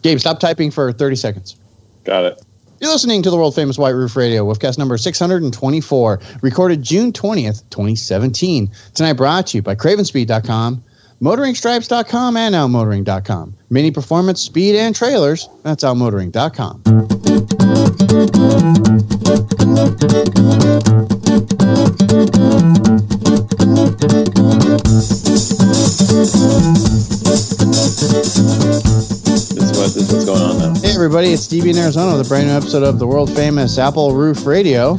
Gabe, stop typing for 30 seconds. Got it. You're listening to the world-famous White Roof Radio, Woofcast number 624, recorded June 20th, 2017. Tonight brought to you by CravenSpeed.com, MotoringStripes.com, and OutMotoring.com. Mini Performance, Speed, and Trailers, that's OutMotoring.com. This is what's going on now. Hey everybody, it's DB in Arizona with a brand new episode of the world famous Apple Roof Radio.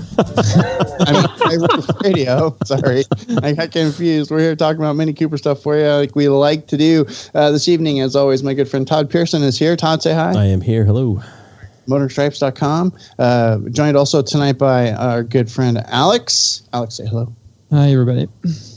Roof Radio. Sorry, I got confused. We're here talking about Mini Cooper stuff for you, like we like to do this evening. As always, my good friend Todd Pearson is here. Todd, say hi. I am here. Hello. MotoringStripes.com. Joined also tonight by our good friend Alex. Alex, say hello. Hi everybody.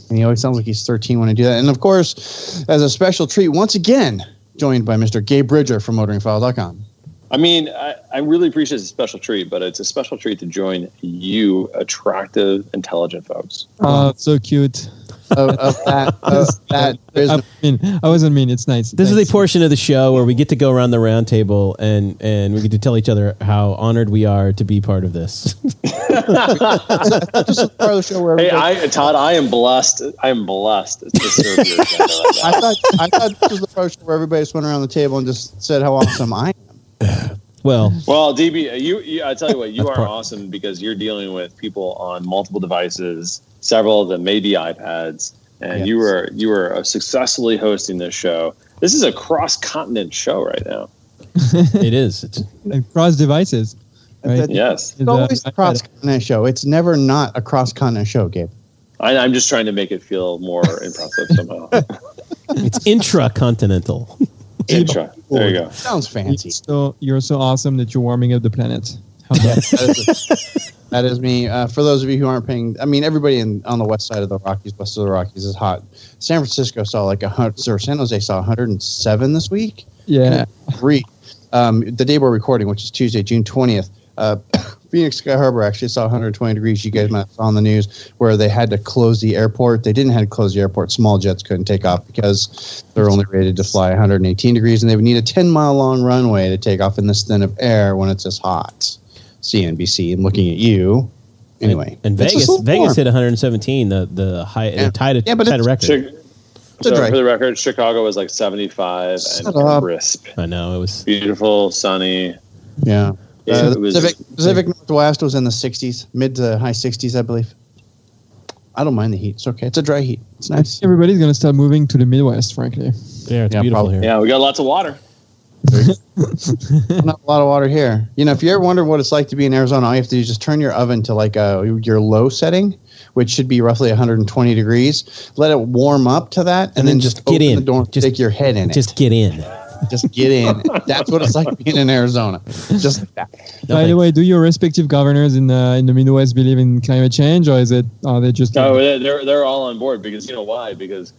And he always sounds like he's 13 when I do that. And of course, as a special treat, once again, joined by Mr. Gabe Bridger from MotoringFile.com. I mean, I really appreciate it's a special treat, but it's a special treat to join you, attractive, intelligent folks. Oh, so cute. I wasn't mean. It's nice. This is a portion of the show where we get to go around the round table and we get to tell each other how honored we are to be part of this. Just part of the show where Todd, I am blessed. I am blessed to serve your agenda right now. I thought this was the part where everybody just went around the table and just said how awesome I am. Well, DB, you I tell you what, you are awesome because you're dealing with people on multiple devices, several of them may be iPads, and yes. you were successfully hosting this show. This is a cross-continent show right now. It is. It's cross devices. Right? Yes. It's always a cross-continent show. It's never not a cross-continent show, Gabe. I'm just trying to make it feel more impressive somehow. It's intra-continental. Intra. There you go. Sounds fancy. You're so awesome that you're warming up the planet. That is me. For those of you who aren't paying, I mean, everybody on the west side of the Rockies, west of the Rockies, is hot. San Francisco saw like San Jose saw 107 this week. Yeah. The day we're recording, which is Tuesday, June 20th, Phoenix Sky Harbor actually saw 120 degrees. You guys might have saw on the news where they had to close the airport. They didn't have to close the airport. Small jets couldn't take off because they're only rated to fly 118 degrees, and they would need a 10-mile-long runway to take off in this thin of air when it's this hot. CNBC, I'm looking at you. Anyway. And Vegas hit 117, the tied a record. So for the record, Chicago was like 75 and crisp. I know, it was beautiful, sunny. Yeah. The Pacific Northwest was in the 60s, mid to high 60s, I believe. I don't mind the heat. It's okay. It's a dry heat. It's nice. Everybody's going to start moving to the Midwest, frankly. Yeah, it's beautiful here. Yeah, we got lots of water. Not a lot of water here. You know, if you ever wonder what it's like to be in Arizona, all you have to do is just turn your oven to like your low setting, which should be roughly 120 degrees. Let it warm up to that, and then just get open in. the door and stick your head in it. Just get in. Just get in. That's what it's like being in Arizona. Just like that. By the way, do your respective governors in the Midwest believe in climate change, or are they just? No, they're all on board because you know why? Because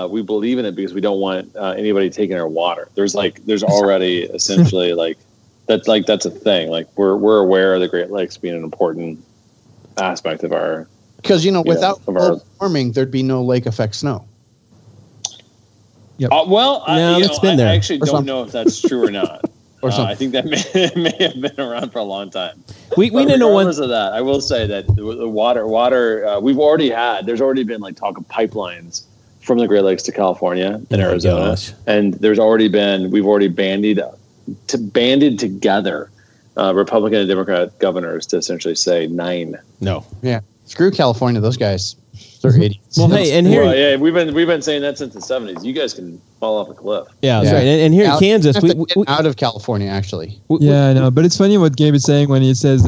we believe in it because we don't want anybody taking our water. There's already essentially that's a thing. Like we're aware of the Great Lakes being an important aspect of our. Because without global warming, there'd be no lake effect snow. Yep. I actually don't know if that's true or not. I think that may have been around for a long time. We didn't know one of that. I will say that the water. We've already had. There's already been talk of pipelines from the Great Lakes to California and Arizona, and we've already banded together Republican and Democrat governors to essentially say no. Yeah, screw California. Those guys. They're idiots. Well, hey, and here, we've been saying that since the 70s. You guys can fall off a cliff. Yeah, that's right. And here in Kansas, we get out of California actually. I know, but it's funny what Gabe is saying when he says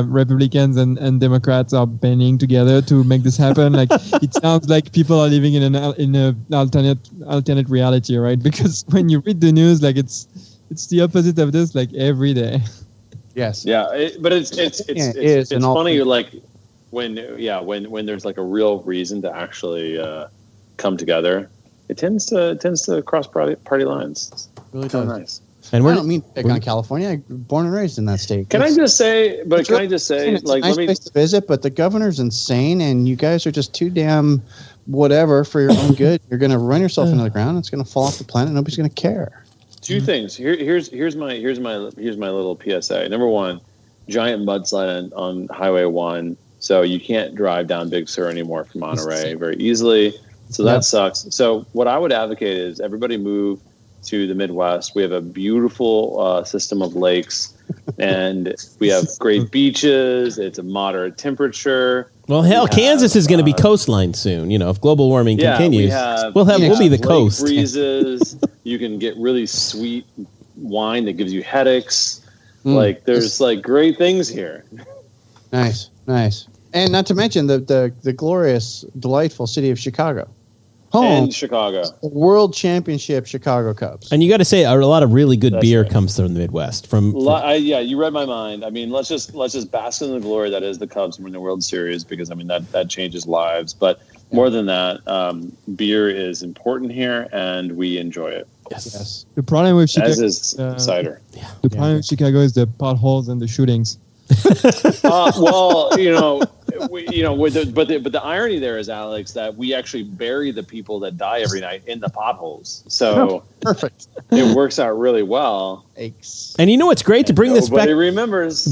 Republicans and Democrats are banding together to make this happen. Like it sounds like people are living in an alternate reality, right? Because when you read the news, it's the opposite of this, every day. Yes. Yeah, but it's funny, when there's a real reason to actually come together, it tends to cross party lines. It's really does. Nice. And I don't mean to pick on California. I'm born and raised in that state. Can I just say, it's a nice place to visit, but the governor's insane, and you guys are just too damn whatever for your own good. You're going to run yourself into the ground. It's going to fall off the planet. Nobody's going to care. Two things. Here's my little PSA. Number one, giant mudslide on Highway 1, so you can't drive down Big Sur anymore from Monterey very easily. So that sucks. So what I would advocate is everybody move to the Midwest. We have a beautiful system of lakes, and we have great beaches. It's a moderate temperature. Well, hell, Kansas is going to be coastline soon. You know, if global warming continues, we'll be the coast. Breezes. You can get really sweet wine that gives you headaches. Like, there's like great things here. Nice. And not to mention the glorious, delightful city of Chicago. Home. And Chicago. World Championship Chicago Cubs. And you got to say, a lot of really good beer comes from the Midwest. Yeah, you read my mind. I mean, let's just bask in the glory that is the Cubs winning the World Series, because I mean that changes lives. But more than that, beer is important here, and we enjoy it. Yes. The problem with Chicago, as is cider. The problem with Chicago is the potholes and the shootings. Well, but the irony there is, Alex, that we actually bury the people that die every night in the potholes. So perfect. It works out really well. And you know what's great to bring this back?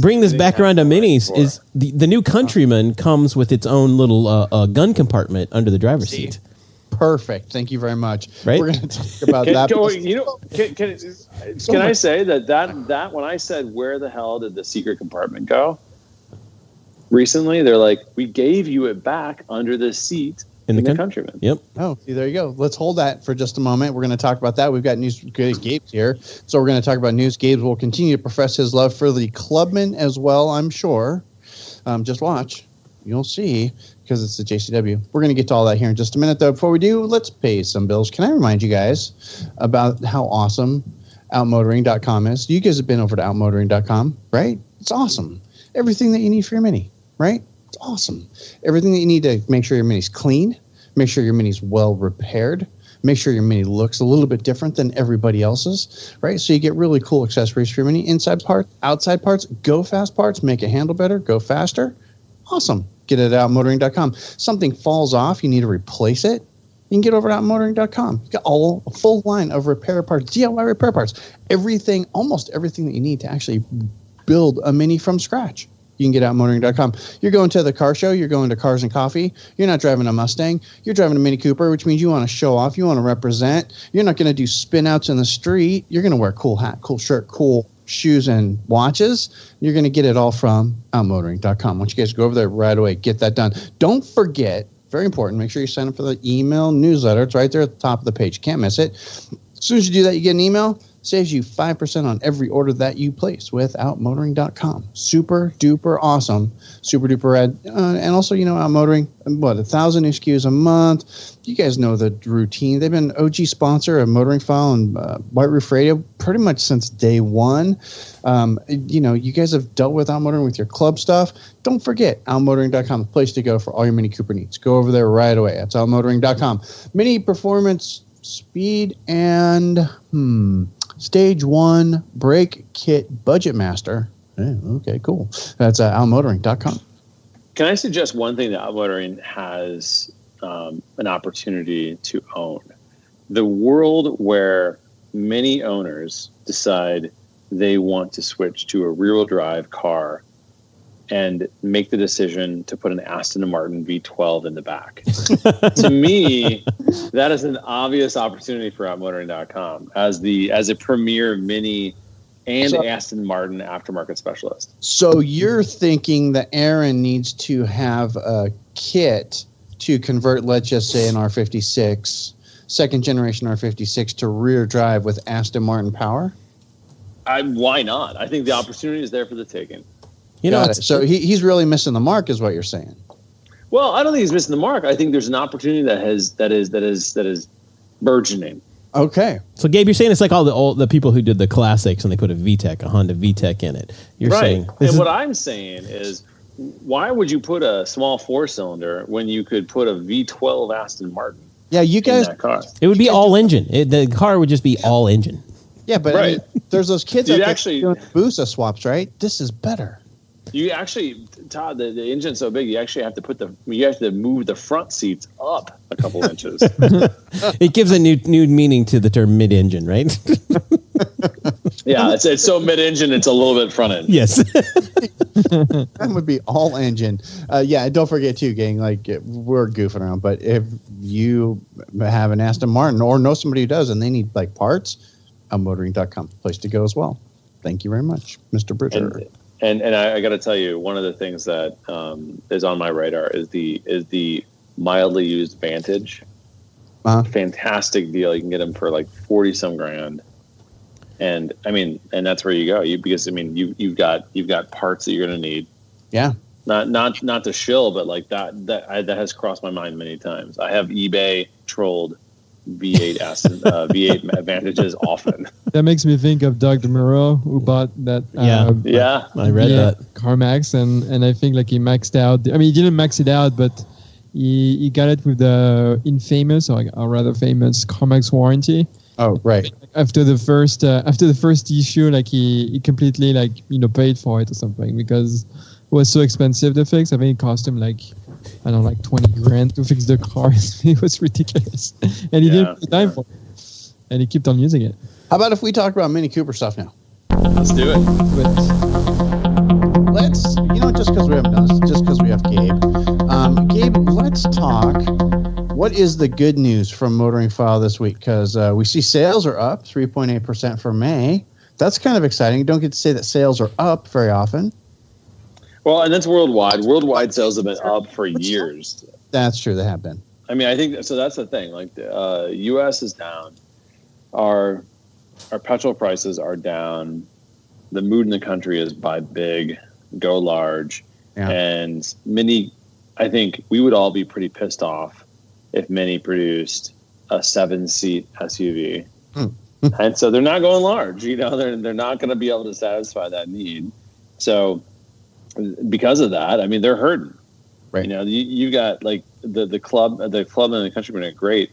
Bring this back around to minis is the new Countryman comes with its own little gun compartment under the driver's seat. Perfect. Thank you very much. Right? We're going to talk about that. Can I say that when I said, where the hell did the secret compartment go? Recently, they're like, we gave you it back under the seat in the Countryman. Yep. Oh, see, there you go. Let's hold that for just a moment. We're going to talk about that. We've got news. Gabe's here. So we're going to talk about news. Gabe will continue to profess his love for the Clubman as well, I'm sure. Just watch. You'll see, because it's the JCW. We're going to get to all that here in just a minute, though. Before we do, let's pay some bills. Can I remind you guys about how awesome outmotoring.com is? You guys have been over to outmotoring.com, right? It's awesome. Everything that you need for your Mini, right? It's awesome. Everything that you need to make sure your Mini's clean, make sure your Mini's well repaired, make sure your Mini looks a little bit different than everybody else's, right? So you get really cool accessories for your Mini. Inside parts, outside parts, go fast parts, make it handle better, go faster. Awesome. Get it at outmotoring.com. Something falls off, you need to replace it, you can get over at outmotoring.com. You got a full line of repair parts, DIY repair parts, almost everything that you need to actually build a Mini from scratch. You can get outmotoring.com. You're going to the car show, you're going to Cars and Coffee, you're not driving a Mustang, you're driving a Mini Cooper, which means you want to show off, you want to represent. You're not going to do spin outs in the street. You're going to wear a cool hat, cool shirt, cool shoes and watches. You're going to get it all from outmotoring.com. Once you guys go over there right away, get that done. Don't forget, very important, make sure you sign up for the email newsletter. It's right there at the top of the page. Can't miss it. As soon as you do that, you get an email. Saves you 5% on every order that you place with outmotoring.com. Super duper awesome. Super duper rad. And also, Outmotoring, 1,000 SKUs a month. You guys know the routine. They've been OG sponsor of Motoring File and White Roof Radio pretty much since day one. You guys have dealt with Outmotoring with your club stuff. Don't forget, outmotoring.com, the place to go for all your Mini Cooper needs. Go over there right away. That's outmotoring.com. Mini Performance, Speed, and Stage 1 Brake Kit Budget Master. Okay, cool. That's outmotoring.com. Can I suggest one thing that Outmotoring has an opportunity to own? The world where many owners decide they want to switch to a rear-wheel drive car and make the decision to put an Aston Martin V12 in the back. To me, that is an obvious opportunity for outmotoring.com as a premier Mini and Aston Martin aftermarket specialist. So you're thinking that Aaron needs to have a kit to convert, let's just say, an R56, second generation R56 to rear drive with Aston Martin power? Why not? I think the opportunity is there for the taking. So he's really missing the mark, is what you're saying. Well, I don't think he's missing the mark. I think there's an opportunity that is burgeoning. Okay. So Gabe, you're saying it's like all the people who did the classics and they put a Honda VTEC in it. You're saying, and what I'm saying is, why would you put a small 4-cylinder when you could put a V12 Aston Martin? Yeah, you guys. In that car? It would be all engine. The car would just be all engine. Yeah, but right. There's those kids that actually doing Busa swaps, right? This is better. You actually, Todd, the engine's so big, you actually have to move the front seats up a couple inches. It gives a new meaning to the term mid-engine, right? Yeah, it's so mid-engine, it's a little bit front-end. Yes. That would be all engine. Yeah, don't forget too, gang, like we're goofing around, but if you have an Aston Martin or know somebody who does and they need like parts, motoring.com, place to go as well. Thank you very much, Mr. Bridger. And I got to tell you, one of the things that is on my radar is the mildly used Vantage. Fantastic deal. You can get them for like 40 some grand. And I mean, and that's where you go. Because you've got parts that you're going to need. Yeah. Not to shill, but like that has crossed my mind many times. I have eBay trolled V8 Advantages often. That makes me think of Doug DeMuro, who bought that. I read that CarMax, and I think like he maxed out. I mean, he didn't max it out, but he got it with the infamous or rather famous CarMax warranty. Oh, right. After the first issue, like he completely paid for it or something because it was so expensive to fix. I think it cost him like 20 grand to fix the car. It was ridiculous, and he didn't have time for it, and he kept on using it. How about if we talk about Mini Cooper stuff now? Let's do it. Let's, just because we haven't done this, just because we have Gabe. Gabe, let's talk. What is the good news from Motoring File this week? Because we see sales are up 3.8% for May. That's kind of exciting. You don't get to say that sales are up very often. Well, and that's worldwide. Worldwide sales have been up for years. That's true. They have been. I mean, I think so. That's the thing. Like the U.S. is down. Our petrol prices are down. The mood in the country is buy big, go large, and Mini. I think we would all be pretty pissed off if Mini produced a 7-seat SUV, and so they're not going large. They're not going to be able to satisfy that need. So because of that, I mean, they're hurting. Right. You got like the Clubman and the Countryman are great.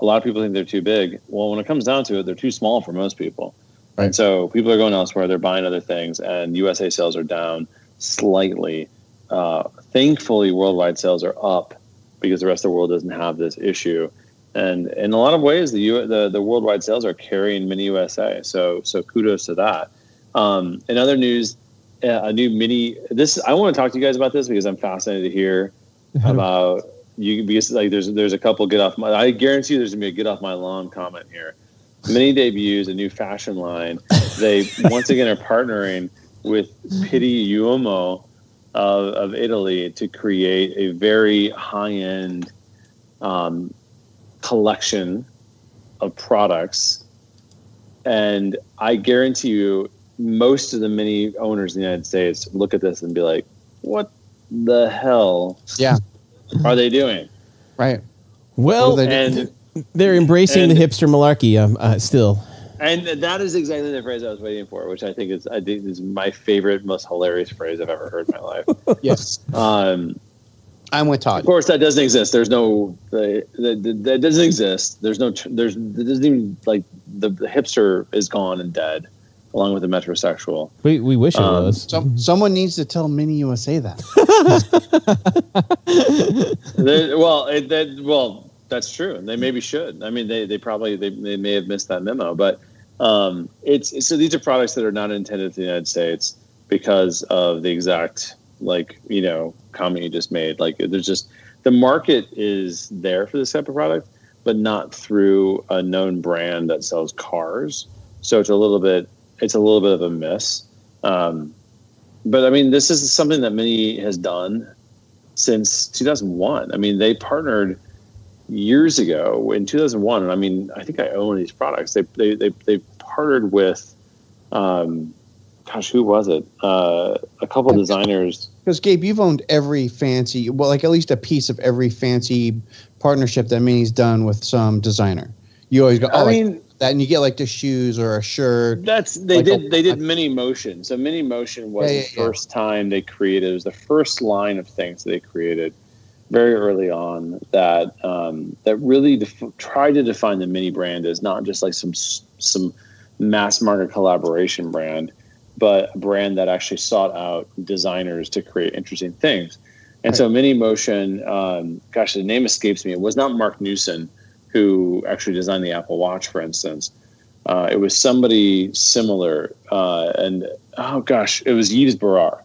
A lot of people think they're too big. Well, when it comes down to it, they're too small for most people. Right. And so people are going elsewhere. They're buying other things, and USA sales are down slightly. Thankfully, worldwide sales are up because the rest of the world doesn't have this issue. And in a lot of ways, the worldwide sales are carrying Mini USA. So kudos to that. In other news, a new Mini. I want to talk to you guys about this because I'm fascinated to hear about you. Because like there's a couple get off my. I guarantee you there's gonna be a get off my lawn comment here. Mini debuts a new fashion line. They once again are partnering with Pitti Uomo of Italy to create a very high-end collection of products. And I guarantee you, most of the Mini owners in the United States look at this and be like, what the hell are they doing? Right. Well, they're embracing the hipster malarkey still. And that is exactly the phrase I was waiting for, which I think is my favorite, most hilarious phrase I've ever heard in my life. Yes. I'm with Todd. Of course, that doesn't exist. There's no that doesn't exist. There doesn't even like the hipster is gone and dead, along with the metrosexual. We wish it was. Someone needs to tell Mini USA that. That's true, and they maybe should. I mean, they may have missed that memo, but so these are products that are not intended for the United States because of the exact comment you just made. Like, there's just the market is there for this type of product, but not through a known brand that sells cars. So it's a little bit of a miss. But I mean, this is something that Mini has done since 2001. I mean, they partnered years ago in 2001, and I mean, I think I own these products. They partnered with, who was it? A couple designers. Because Gabe, you've owned every fancy, like at least a piece of every fancy partnership that Mini's done with some designer. You always go, that, and you get like the shoes or a shirt. They did Mini Motion. So Mini Motion was the first time they created. It was the first line of things they created very early on that really tried to define the Mini brand as not just like some mass market collaboration brand, but a brand that actually sought out designers to create interesting things. And so Mini Motion, the name escapes me. It was not Mark Newson who actually designed the Apple Watch, for instance. It was somebody similar, and oh gosh, it was Yves Berard.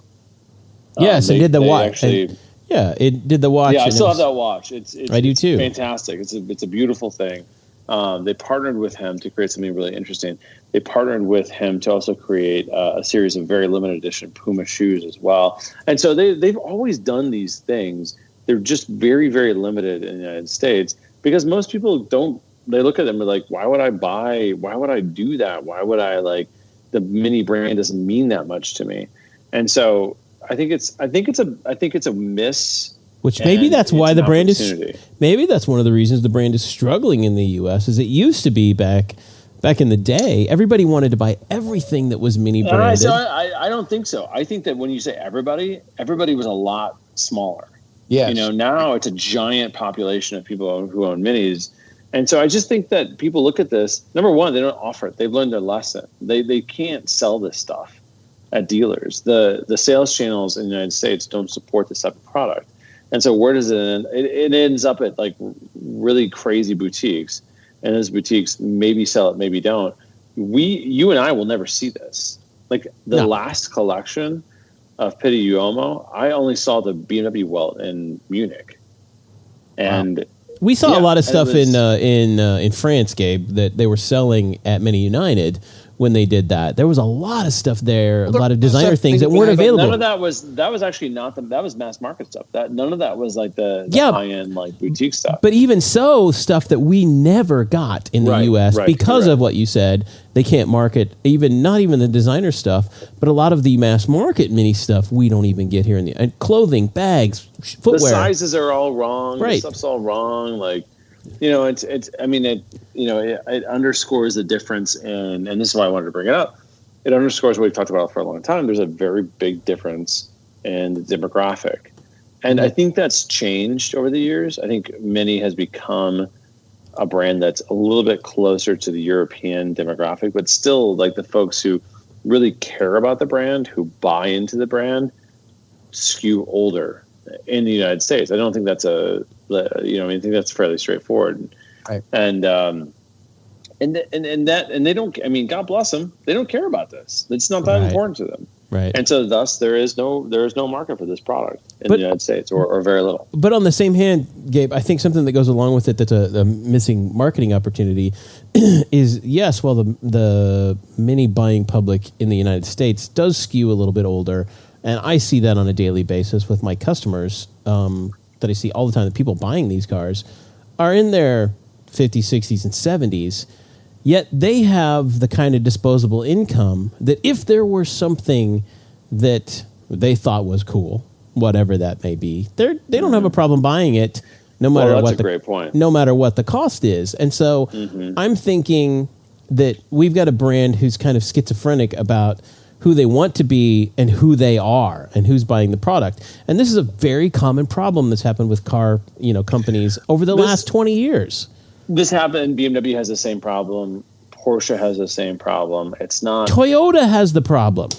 Yes, it did the watch. Yeah, it did the watch. Yeah, I still have that watch. It's I do too. Fantastic. It's a beautiful thing. They partnered with him to create something really interesting. They partnered with him to also create a series of very limited edition Puma shoes as well. And so they've always done these things. They're just very, very limited in the United States because most people don't. They look at them and are like, why would I buy? Why would I do that? Why would I the Mini brand doesn't mean that much to me? And so I think it's a miss. Which maybe that's why the brand is. Maybe that's one of the reasons the brand is struggling in the U.S. Is it used to be back in the day, everybody wanted to buy everything that was Mini branded. So I don't think so. I think that when you say everybody was a lot smaller. Yeah. Now it's a giant population of people who own Minis. And so I just think that people look at this. Number one, they don't offer it. They've learned their lesson. They can't sell this stuff at dealers. The sales channels in the United States don't support this type of product. And so where does it end? It ends up at really crazy boutiques. And those boutiques maybe sell it, maybe don't. You and I will never see this. Last collection of Pitti Uomo, I only saw the BMW Welt in Munich. And we saw a lot of stuff in France, Gabe, that they were selling at Mini United when they did that. There was a lot of stuff there, a lot of designer things that weren't available. None of that was actually not that was mass market stuff. None of that was the high end boutique stuff. But even so, stuff that we never got in the US because of what you said. They can't market not even the designer stuff, but a lot of the mass market Mini stuff we don't even get here and clothing, bags, footwear. The sizes are all wrong. Right. The stuff's all wrong. It underscores the difference and this is why I wanted to bring it up. It underscores what we've talked about for a long time. There's a very big difference in the demographic. And I think that's changed over the years. I think Mini has become a brand that's a little bit closer to the European demographic, but still the folks who really care about the brand, who buy into the brand, skew older in the United States. I don't think that's I think that's fairly straightforward. Right. And they don't, God bless them. They don't care about this. It's not that important to them. Right. And so thus there is no market for this product in the United States or very little. But on the same hand, Gabe, I think something that goes along with it that's a missing marketing opportunity is the Mini buying public in the United States does skew a little bit older. And I see that on a daily basis with my customers that I see all the time. The people buying these cars are in their 50s, 60s, and 70s. Yet they have the kind of disposable income that if there were something that they thought was cool, whatever that may be, they don't have a problem buying it, no matter no matter what the cost is. And so I'm thinking that we've got a brand who's kind of schizophrenic about who they want to be and who they are and who's buying the product. And this is a very common problem that's happened with car, companies over the last 20 years. This happened. BMW has the same problem. Porsche has the same problem. It's not. Toyota has the problem.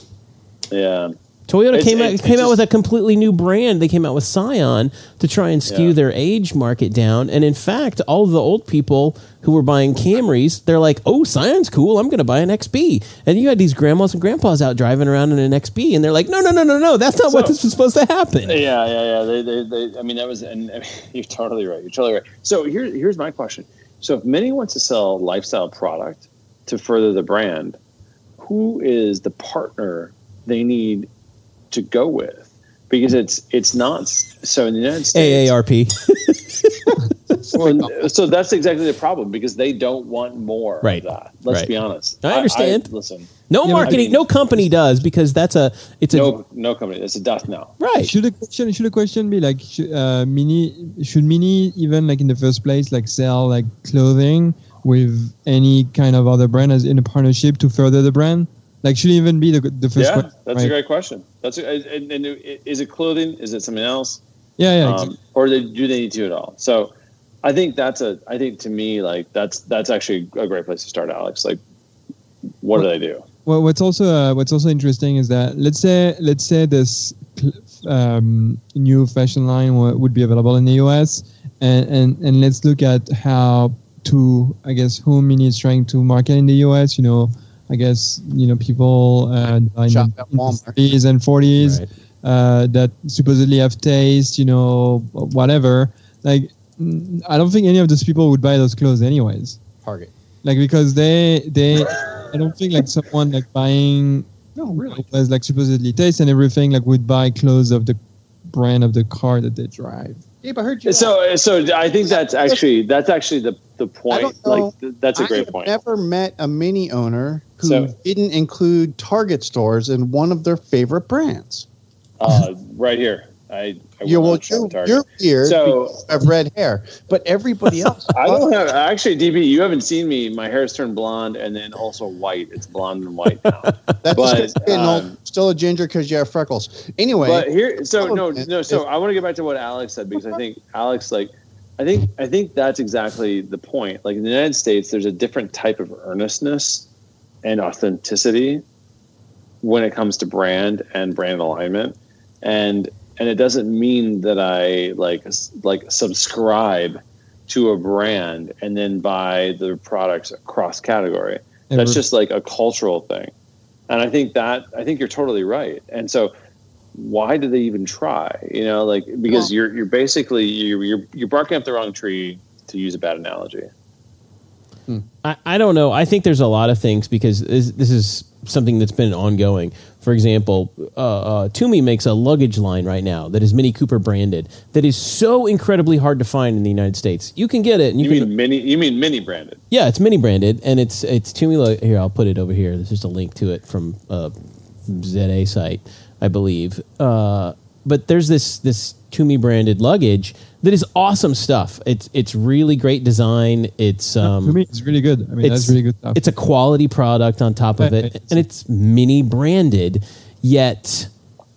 Yeah. Toyota came out with a completely new brand. They came out with Scion to try and skew their age market down. And in fact, all of the old people who were buying Camrys, they're like, oh, Scion's cool. I'm going to buy an XB. And you had these grandmas and grandpas out driving around in an XB. And they're like, no. That's not what this was supposed to happen. Yeah. That was, and you're totally right. So here's my question. So if Mini wants to sell lifestyle product to further the brand, who is the partner they need to go with? Because it's not so in the United States. AARP. So that's exactly the problem because they don't want more of that. Let's be honest. I understand. Listen, no marketing, no company does because no company. It's a death knell. Right. Should a question be should Mini even in the first place sell clothing with any kind of other brand as in a partnership to further the brand? Should it even be the first question? Yeah, that's a great question. And is it clothing? Is it something else? Yeah. Exactly. Or do they need to at all? So I think to me, that's actually a great place to start, Alex. What do they do? Well, what's also interesting is that let's say this new fashion line would be available in the US, and let's look at how to, I guess, whom Mini is trying to market in the US. I guess, people in the Walmart. 30s and 40s that supposedly have taste, whatever. Like, I don't think any of those people would buy those clothes anyways. Target. Like, because they I don't think like someone like buying has like supposedly taste and everything like would buy clothes of the brand of the car that they drive. Yeah, I heard you. So I think that's actually the point. Like that's a great point. I've never met a Mini owner who didn't include Target stores in one of their favorite brands. Right here. You're weird. So I've red hair, but everybody else. I don't have actually. DB, you haven't seen me. My hair is turned blonde and then also white. It's blonde and white now. That's still a ginger because you have freckles. Anyway, but here, So I want to get back to what Alex said because I think Alex, I think that's exactly the point. Like in the United States, there's a different type of earnestness and authenticity when it comes to brand and brand alignment, and it doesn't mean that I like subscribe to a brand and then buy the products across category. That's just like a cultural thing. And I think you're totally right. And so why do they even try? Because you're basically you're barking up the wrong tree, to use a bad analogy. I don't know. I think there's a lot of things because this is something that's been ongoing. For example, Toomey makes a luggage line right now that is Mini Cooper branded that is so incredibly hard to find in the United States. You can get it. And you mean Mini branded? Yeah, it's Mini branded, and it's Toomey. Here, I'll put it over here. There's just a link to it from ZA site, I believe. But there's this Toomey branded luggage that is awesome stuff. It's really great design. It's to me, it's really good. I mean, that's really good stuff. It's a quality product on top of it, and it's Mini branded. Yet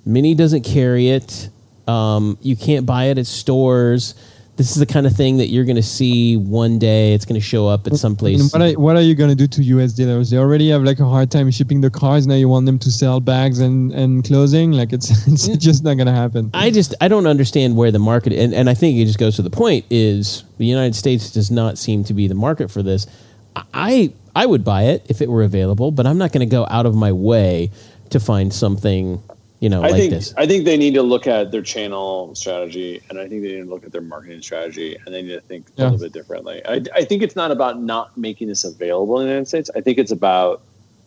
Mini doesn't carry it. You can't buy it at stores. This is the kind of thing that you're going to see one day. It's going to show up at some place. What are you going to do to US dealers? They already have like a hard time shipping the cars. Now you want them to sell bags and clothing. Like it's just not going to happen. I don't understand where the market, and I think it just goes to the point is the United States does not seem to be the market for this. I would buy it if it were available, but I'm not going to go out of my way to find something this. I think they need to look at their channel strategy, and I think they need to look at their marketing strategy, and they need to think a little bit differently. I think it's not about not making this available in the United States. I think it's about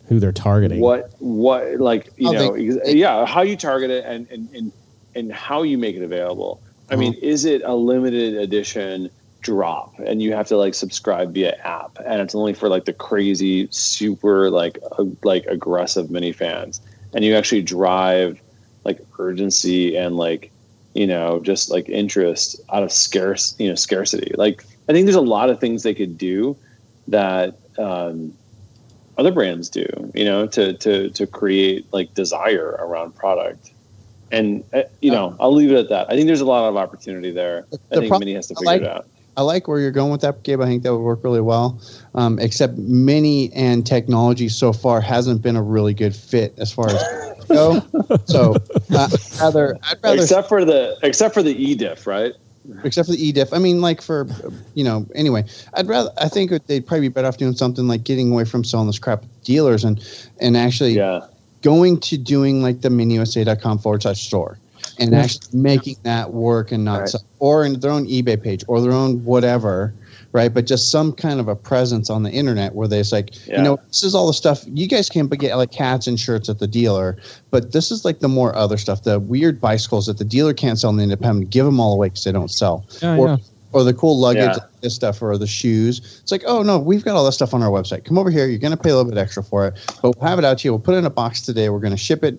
who they're targeting. How you target it and how you make it available. I mean, is it a limited edition drop and you have to subscribe via app, and it's only for the crazy, super aggressive Mini fans? And you actually drive urgency and interest out of scarcity. I think there's a lot of things they could do that other brands do, to create desire around product. And I'll leave it at that. I think there's a lot of opportunity there. I think Mini has to figure it out. I like where you're going with that, Gabe. I think that would work really well. Except Mini and technology so far hasn't been a really good fit as far as go. So I'd rather except for the eDiff, right? Except for the eDiff. I mean, anyway, I think they'd probably be better off doing something like getting away from selling this crap to dealers and actually going to doing the miniusa.com/store. And actually making that work and not sell, or in their own eBay page or their own whatever, right? But just some kind of a presence on the internet where there's this is all the stuff you guys can get hats and shirts at the dealer, but this is the more other stuff, the weird bicycles that the dealer can't sell in the independent, give them all away because they don't sell. Or the cool luggage, this stuff, or the shoes. It's oh no, we've got all this stuff on our website. Come over here. You're going to pay a little bit extra for it, but we'll have it out to you. We'll put it in a box today. We're going to ship it,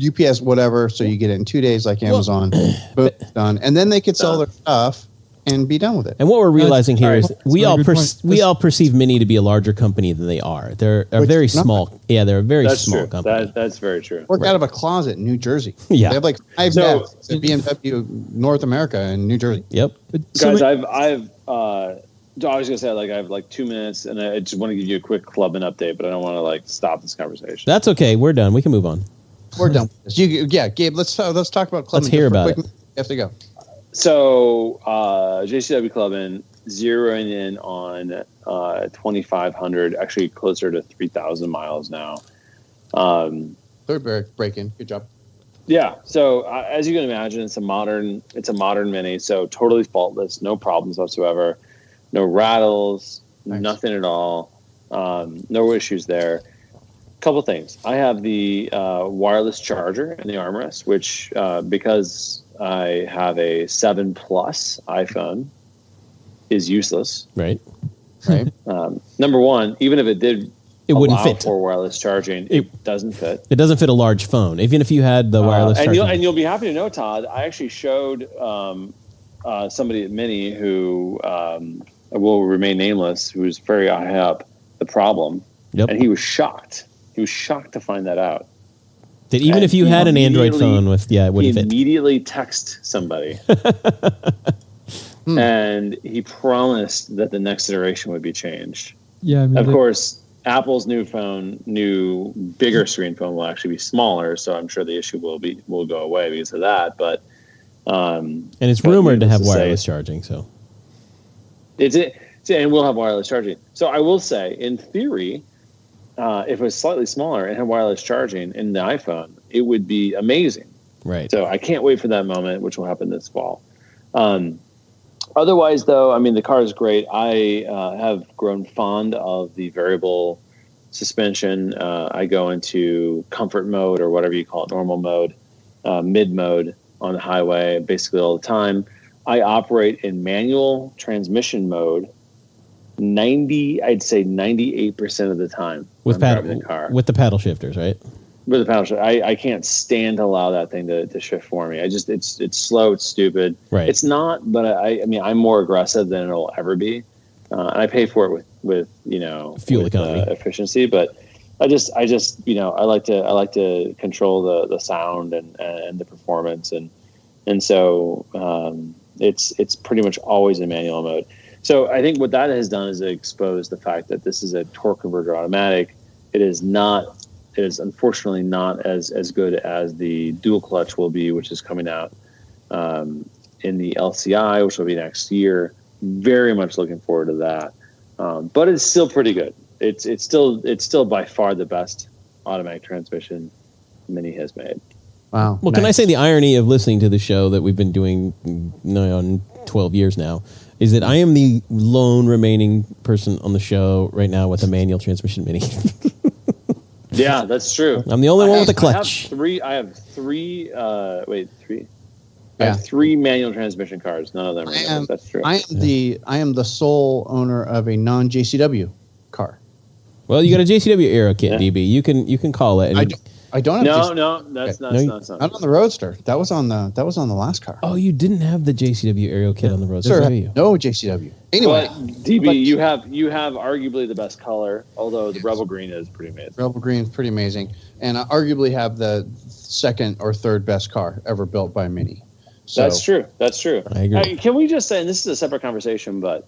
UPS, whatever, so you get it in 2 days like Amazon. Boom, done. And then they could sell their stuff and be done with it. And what we're realizing here is we all perceive Mini to be a larger company than they are. They're a very small. Yeah, they're a very small company. That's very true. Work out of a closet in New Jersey. Yeah, they have 5 desks at BMW North America in New Jersey. Yep. Guys, I was gonna say I have 2 minutes, and I just want to give you a quick Clubman update, but I don't want to stop this conversation. That's okay. We're done. We can move on. We're done. Gabe. Let's talk about Clubman. Let's hear about it. You have to go. So JCW Clubman zeroing in on 2,500, actually closer to 3,000 miles now. Third break-in. Good job. Yeah. So as you can imagine, it's a modern Mini. So totally faultless, no problems whatsoever, no rattles, Nice. nothing at all, no issues there. Couple things. I have the wireless charger in the armrest, which because I have a 7 Plus iPhone, is useless. Right. Number one, even if it did, It wouldn't allow fit for wireless charging, it doesn't fit. It doesn't fit a large phone, even if you had the wireless charging. And you'll be happy to know, Todd, I actually showed somebody at Mini who will remain nameless, who was very high up, the problem, and he was shocked. He was shocked to find that out. That even if you had an Android phone with, it wouldn't fit. He immediately texted somebody. And he promised that the next iteration would be changed. Yeah, of course, Apple's new bigger screen phone will actually be smaller, so I'm sure the issue will go away because of that. But and it's rumored to have wireless charging, so and we'll have wireless charging. So I will say, in theory, if it was slightly smaller and had wireless charging in the iPhone, it would be amazing. Right. So I can't wait for that moment, which will happen this fall. Otherwise, though, I mean, the car is great. I have grown fond of the variable suspension. I go into comfort mode, or whatever you call it, normal mode, mid mode on the highway, basically all the time. I operate in manual transmission mode 98% of the time with driving the car. With the paddle shifters, right? With the paddle shift. I can't stand to allow that thing to shift for me. It's slow, it's stupid. Right. It's not, but I mean, I'm more aggressive than it'll ever be. And I pay for it with fuel economy, efficiency, but I just I like to control the sound and the performance, and so it's pretty much always in manual mode. So I think what that has done is expose the fact that this is a torque converter automatic. It is unfortunately not as good as the dual clutch will be, which is coming out in the LCI, which will be next year. Very much looking forward to that. But it's still pretty good. It's still by far the best automatic transmission Mini has made. Wow. Well, nice. Can I say the irony of listening to the show that we've been doing on 12 years now is that I am the lone remaining person on the show right now with a manual transmission Mini. Yeah, that's true. I'm the only one with a clutch. I have three manual transmission cars. None of them are. That's true. I am the sole owner of a non-JCW car. Well, you got a JCW Aero kit, DB. You can call it. I don't have that's not on the Roadster. That was on the last car. Oh, you didn't have the JCW Aero kit on the Roadster, Sure, do you? no JCW. Anyway, DB, you have arguably the best color, although the Rebel Green is pretty amazing. Rebel Green is pretty amazing, and I arguably have the second or third best car ever built by Mini. So, That's true. I agree. Can we just say, and this is a separate conversation, but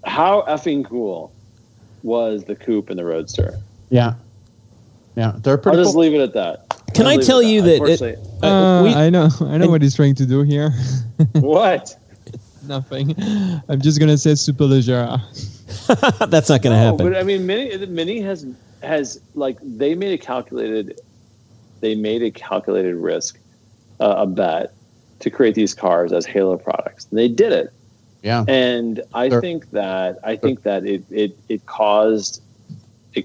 how effing cool was the coupe and the Roadster? Yeah, they're pretty. I'll just leave it at that. Can I tell you that? I know what he's trying to do here. What? Nothing. I'm just gonna say superleggera. That's not gonna happen. But I mean, Mini has like they made a calculated risk, a bet to create these cars as Halo products. And they did it. Yeah. And I think that it caused. I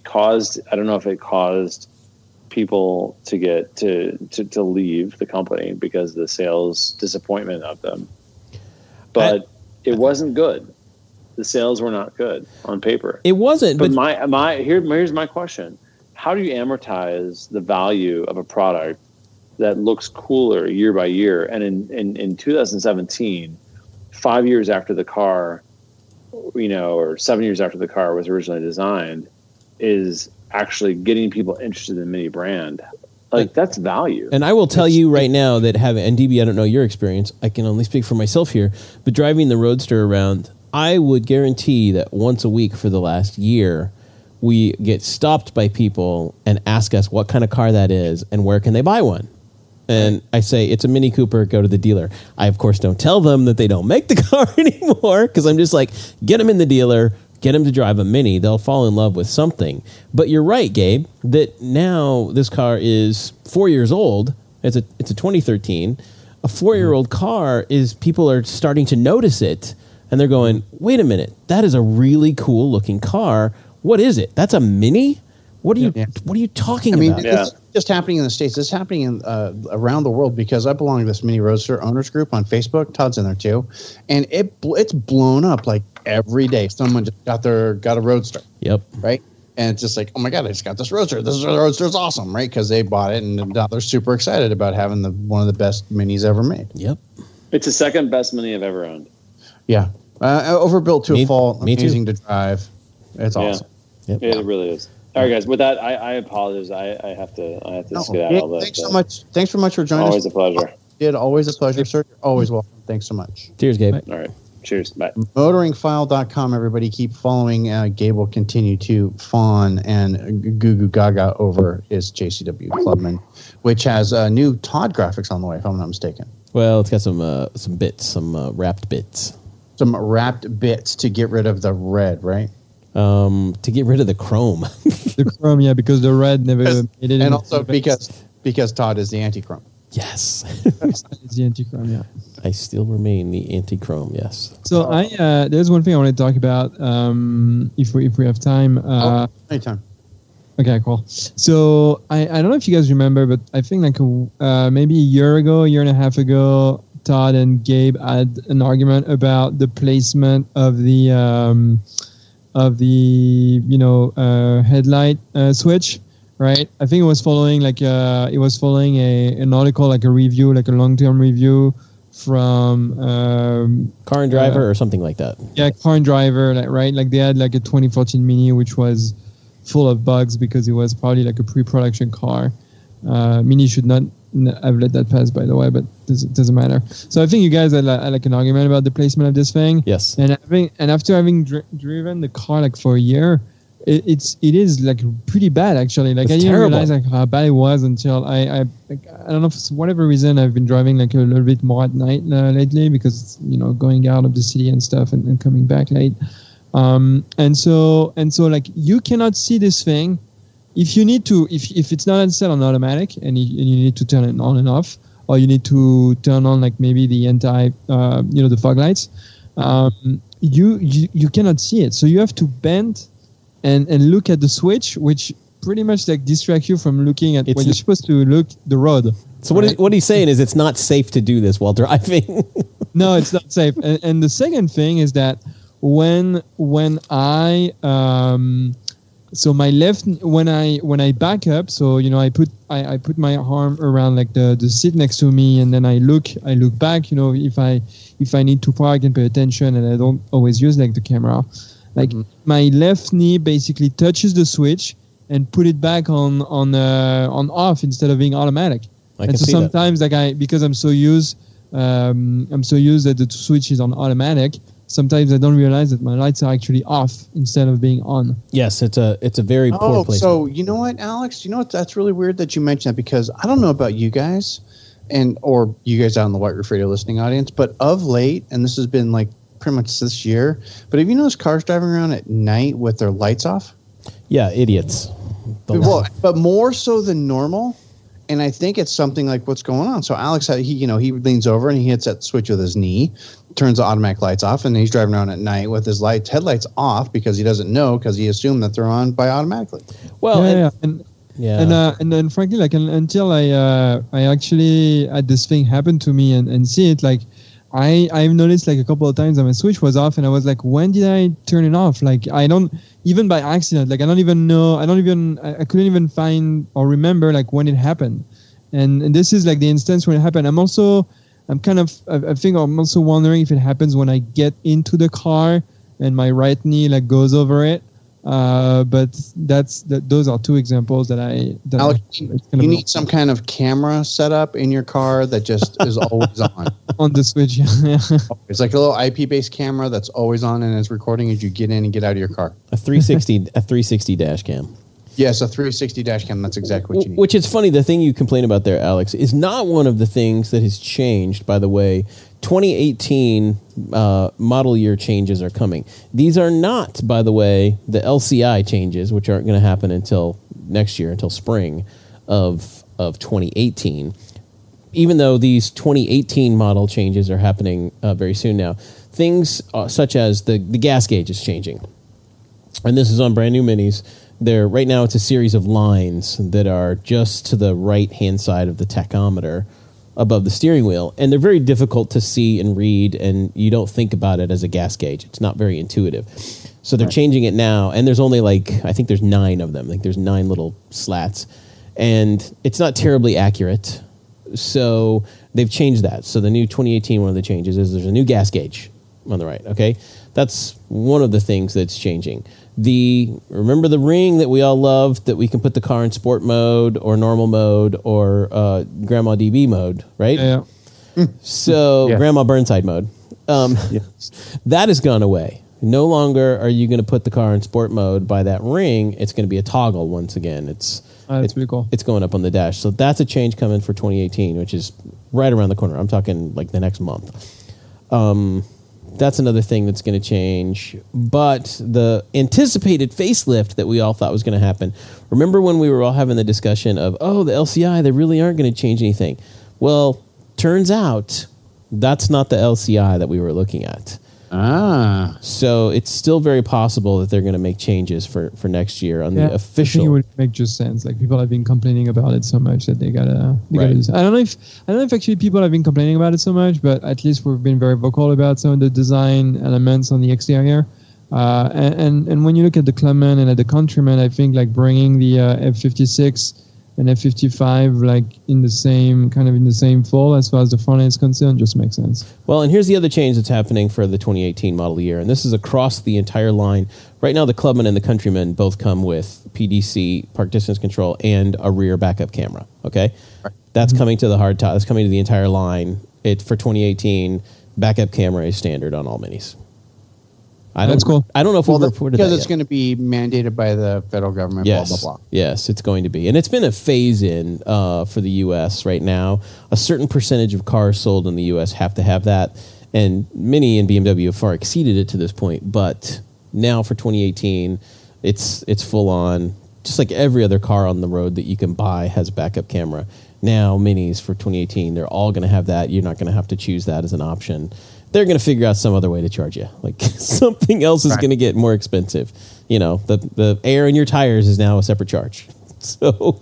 don't know if it caused people to get to leave the company because of the sales disappointment of them. But it wasn't good. The sales were not good on paper. It wasn't. But here's my question: how do you amortize the value of a product that looks cooler year by year? And in 2017, 5 years after the car, or 7 years after the car was originally designed, is actually getting people interested in the Mini brand. Like, that's value. And I will tell you right now that and DB, I don't know your experience. I can only speak for myself here. But driving the Roadster around, I would guarantee that once a week for the last year, we get stopped by people and ask us what kind of car that is and where can they buy one. And I say, it's a Mini Cooper, go to the dealer. I, of course, don't tell them that they don't make the car anymore because I'm just like, get them in the dealer, get them to drive a Mini. They'll fall in love with something. But you're right, Gabe, that now this car is 4 years old. It's a 2013. A 4-year-old car is, people are starting to notice it, and they're going, wait a minute, that is a really cool looking car. What is it? That's a Mini? What are you talking about? It's just happening in the States. It's happening in around the world because I belong to this Mini Roadster owners group on Facebook. Todd's in there too, and it's blown up like every day. Someone just got a Roadster. Yep. Right, and it's just like, oh my god, I just got this Roadster. This Roadster's awesome, right? Because they bought it and now they're super excited about having one of the best Minis ever made. Yep. It's the second best Mini I've ever owned. Yeah, overbuilt to a fault. Amazing too. to drive. It's awesome. Yep. It really is. All right, guys. With that, I apologize. I have to skedaddle. But thanks so much. Thanks so much for joining always us. Always a pleasure. Always a pleasure, sir. You're always welcome. Thanks so much. Cheers, Gabe. All right. Cheers. Bye. Motoringfile.com. Everybody keep following. Gabe will continue to fawn and goo goo gaga over his JCW Clubman, which has new Todd graphics on the way, if I'm not mistaken. Well, it's got some bits, some wrapped bits. Some wrapped bits to get rid of the red, right? To get rid of the chrome. The chrome, yeah, because the red never made it. And also because Todd is the anti-chrome. Yes. It's the anti-chrome, yeah. I still remain the anti-chrome, yes. So there's one thing I want to talk about if we have time. Anytime. Okay, cool. So I don't know if you guys remember, but I think like maybe a year and a half ago, Todd and Gabe had an argument about the placement of the headlight switch, right? I think it was following an article, like a review, like a long-term review from Car and Driver or something like that. Yeah, Car and Driver, right? Like they had like a 2014 Mini, which was full of bugs because it was probably like a pre-production car. Mini should not have let that pass, by the way, but it doesn't matter. So I think you guys had like an argument about the placement of this thing. Yes. And after having driven the car like for a year, it is like pretty bad actually. Like I didn't realize like how bad it was until I don't know, for whatever reason I've been driving like a little bit more at night lately because going out of the city and stuff and coming back late. And so like you cannot see this thing. If you need to, if it's not set on automatic and you need to turn it on and off, or you need to turn on like maybe the the fog lights, you cannot see it. So you have to bend and look at the switch, which pretty much like distracts you from looking at when you're supposed to look the road. So what he's saying is it's not safe to do this while driving. No, it's not safe. And the second thing is that when I so my left when I back up, so I put my arm around like the seat next to me, and then I look back. If I need to park and pay attention, and I don't always use like the camera. Like my left knee basically touches the switch and put it back on off instead of being automatic. And so sometimes like because I'm so used that the switch is on automatic. Sometimes I don't realize that my lights are actually off instead of being on. Yes, it's a very poor place. So you know what, Alex? You know what? That's really weird that you mentioned that because I don't know about you guys or you guys out in the White Roof Radio listening audience, but of late, and this has been like pretty much this year, but have you noticed cars driving around at night with their lights off? Yeah, idiots. But more so than normal. And I think it's something like what's going on. So Alex, he leans over and he hits that switch with his knee, turns the automatic lights off, and he's driving around at night with his headlights off because he doesn't know because he assumed that they're on by automatically. Well, and then frankly, like until I actually had this thing happen to me and see it, like I've noticed like a couple of times that my switch was off, and I was like, when did I turn it off? Like I don't even by accident. Like I don't even know. I couldn't even find or remember like when it happened. And this is like the instance when it happened. I'm also wondering if it happens when I get into the car and my right knee like goes over it. But those are two examples that Alex, you need some kind of camera set up in your car that just is always on the switch. Yeah. It's like a little IP-based camera that's always on and it's recording as you get in and get out of your car. A 360 dash cam. Yes, a 360 dash cam. That's exactly what you need. Which is funny. The thing you complain about there, Alex, is not one of the things that has changed. By the way, 2018 model year changes are coming. These are not, by the way, the LCI changes, which aren't going to happen until next year, until spring of 2018. Even though these 2018 model changes are happening very soon now, things such as the gas gauge is changing, and this is on brand new Minis. There right now, it's a series of lines that are just to the right hand side of the tachometer, above the steering wheel, and they're very difficult to see and read, and you don't think about it as a gas gauge. It's not very intuitive. So they're changing it now, and there's only I think there's 9 of them. There's 9 little slats, and it's not terribly accurate. So they've changed that. So the new 2018, one of the changes is there's a new gas gauge on the right. Okay, that's one of the things that's changing. Remember the ring that we all loved, that we can put the car in sport mode or normal mode or Grandma DB mode, right? Yeah. So Grandma Burnside mode. That has gone away. No longer are you going to put the car in sport mode by that ring. It's going to be a toggle once again. That's pretty cool. It's going up on the dash. So that's a change coming for 2018, which is right around the corner. I'm talking like the next month. That's another thing that's going to change. But the anticipated facelift that we all thought was going to happen. Remember when we were all having the discussion of, the LCI, they really aren't going to change anything. Well, turns out that's not the LCI that we were looking at. So it's still very possible that they're going to make changes for next year on the official. I think it would make just sense. Like, people have been complaining about it so much that they gotta do that. I don't know if actually people have been complaining about it so much, but at least we've been very vocal about some of the design elements on the exterior. And when you look at the Clubman and at the Countryman, I think like bringing the F56 and F55 like in the same fold as far as the front end is concerned just makes sense. Well, and here's the other change that's happening for the 2018 model year, and this is across the entire line. Right now, the Clubman and the Countryman both come with PDC, park distance control, and a rear backup camera. Okay, that's coming to the hard top. That's coming to the entire line. For 2018, backup camera is standard on all Minis. That's cool. I don't know if we've reported that because it's going to be mandated by the federal government. Yes. Blah blah blah. Yes, it's going to be, and it's been a phase in for the U.S. right now. A certain percentage of cars sold in the U.S. have to have that, and Mini and BMW have far exceeded it to this point. But now for 2018, it's full on. Just like every other car on the road that you can buy has a backup camera. Now Minis for 2018, they're all going to have that. You're not going to have to choose that as an option. They're going to figure out some other way to charge you. Like something else is going to get more expensive. You know, the air in your tires is now a separate charge. So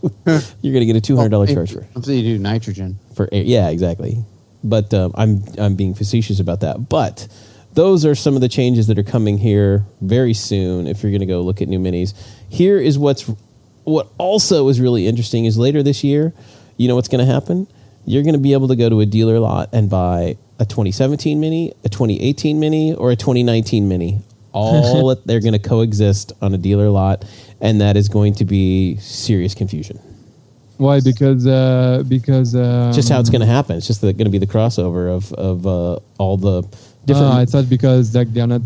you're going to get a $200 charge for it. So you do nitrogen for air. Yeah, exactly. But I'm being facetious about that. But those are some of the changes that are coming here very soon. If you're going to go look at new Minis, here is what also is really interesting is later this year. You know what's going to happen? You're going to be able to go to a dealer lot and buy a 2017 Mini, a 2018 Mini, or a 2019 Mini. All they're going to coexist on a dealer lot, and that is going to be serious confusion. Why? Because just how it's going to happen. It's just going to be the crossover of all the different. I thought because like they're not